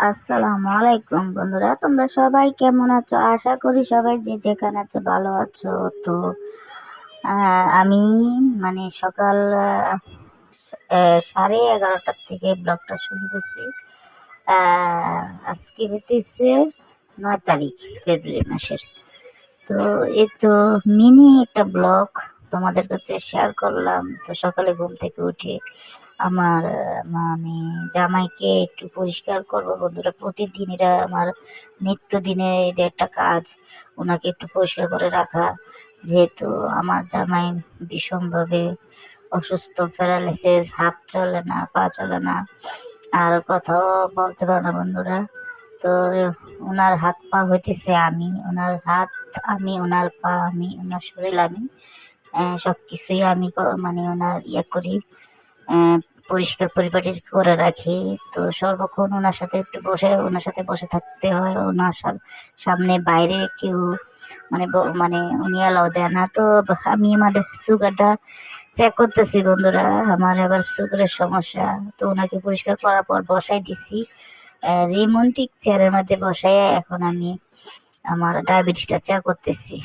আসসালামু আলাইকুম বন্ধুরা, তোমরা সবাই কেমন আছো? আশা করি সবাই যে যেখানে আছো ভালো আছো। তো আমি সকাল 11:30টার থেকে ব্লগটা শুরু করছি। আজকে হইতেছে 9 তারিখ ফেব্রুয়ারি মাসের। তো এই তো মিনি একটা ব্লগ তোমাদের কাছে শেয়ার করলাম। তো সকালে ঘুম থেকে উঠে আমার জামাইকে একটু পরিষ্কার করবো বন্ধুরা। প্রতিদিন এটা আমার নিত্যদিনের এটা একটা কাজ, ওনাকে একটু পরিষ্কার করে রাখা। যেহেতু আমার জামাই ভীষণভাবে অসুস্থ, প্যারালাইসিস, হাত চলে না, পা চলে না, আর কথাও বলতে পারে না বন্ধুরা। তো ওনার হাত পা হইতেছে আমি, ওনার হাত আমি, ওনার পা আমি, ওনার শরীর আমি, সবকিছুই আমি ওনার করি, আহ, পরিষ্কার পরিপাটি করে রাখি। তো সর্বক্ষণ ওনার সাথে বসে থাকতে হয়। ওনার সামনে বাইরে কেউ উনি এলাও দেয় না। তো আমি আমার সুগারটা চেক করতেছি বন্ধুরা, আমার আবার সুগারের সমস্যা। তো ওনাকে পরিষ্কার করার পর বসাই দিছি রিমোন্টিক চেয়ারের মধ্যে বসাই। এখন আমি আমার ডায়াবেটিসটা চেক করতেছি।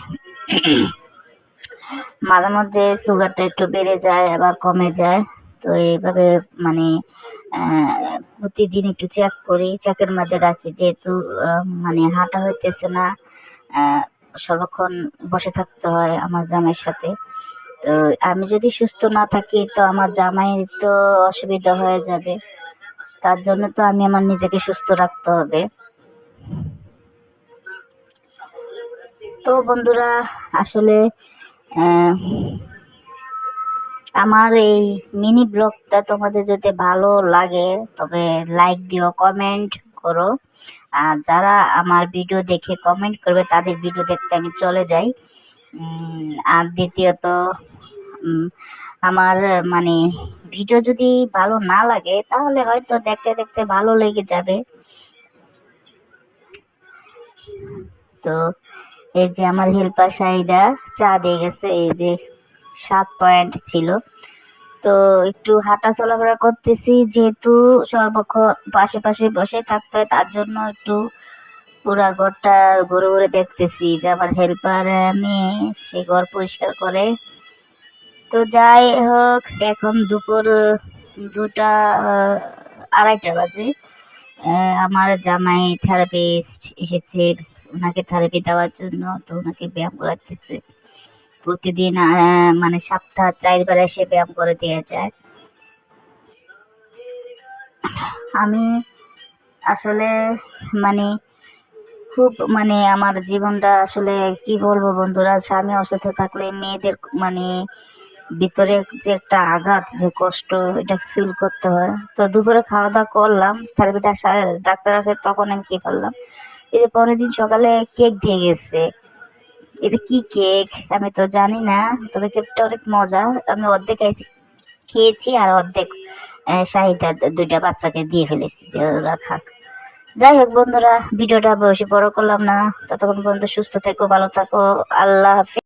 মাঝে মধ্যে সুগারটা একটু বেড়ে যায়, আবার কমে যায়। তো এইভাবে প্রতিদিন একটু চেক করি, চেকের মধ্যে রাখি। যেহেতু হাঁটা হইতেছে না, সর্বক্ষণ বসে থাকতে হয় আমার জামাইয়ের সাথে। তো আমি যদি সুস্থ না থাকি তো আমার জামাই তো অসুবিধা হয়ে যাবে। তার জন্য তো আমি আমার নিজেকে সুস্থ রাখতে হবে। তো বন্ধুরা, আসলে আমার এই মিনি ব্লগটা তোমাদের যদি ভালো লাগে তবে লাইক দিও, কমেন্ট করো। আর যারা আমার ভিডিও দেখে কমেন্ট করবে তাদের ভিডিও দেখতে আমি চলে যাই। আর দ্বিতীয়ত, আমার মানে ভিডিও যদি ভালো না লাগে তাহলে হয়তো দেখতে দেখতে ভালো লেগে যাবে। তো এই যে আমার হেল্পার শাহিদা চা দিয়ে গেছে, এই যে 7 পয়েন্ট ছিল। তো একটু হাঁটা চলাফেরা করতেছি, যেহেতু সর্বক্ষণ পাশে বসে থাকতে হয়, তার জন্য একটু পুরা ঘরটা ঘুরে ঘুরে দেখতেছি যে আমার হেল্পার মেয়ে সে ঘর পরিষ্কার করে। তো যাই হোক, এখন দুপুর 2টা 2:30 বাজে। আমার জামাই থেরাপিস্ট এসেছে ওনাকে থেরাপি দেওয়ার জন্য। তো ওনাকে ব্যায়াম করাতেছে প্রতিদিন, সপ্তাহে 4 বার এসে ব্যায়াম করে দিয়ে যায়। আমি আসলে মানে খুব আমার জীবনটা আসলে কি বলবো বন্ধুরা, স্বামী অসুস্থ থাকলে মেয়েদের ভিতরে যে একটা আঘাত, যে কষ্ট, এটা ফিল করতে হয়। তো দুপুরে খাওয়া দাওয়া করলাম, থেরাপিটা ডাক্তার আসে তখন আমি কি করলাম, এই যে পরের দিন সকালে কেক দিয়ে গেছে। এটা কি কেক আমি তো জানি না, তবে কেকটা অনেক মজা। আমি অর্ধেক খেয়েছি আর অর্ধেক শাহিদা 2টা বাচ্চাকে দিয়ে ফেলেছি যে ওরা খাক। যাই হোক বন্ধুরা, ভিডিওটা বেশি বড় করলাম না। ততক্ষণ পর্যন্ত সুস্থ থেকো, ভালো থাকো। আল্লাহ হাফেজ।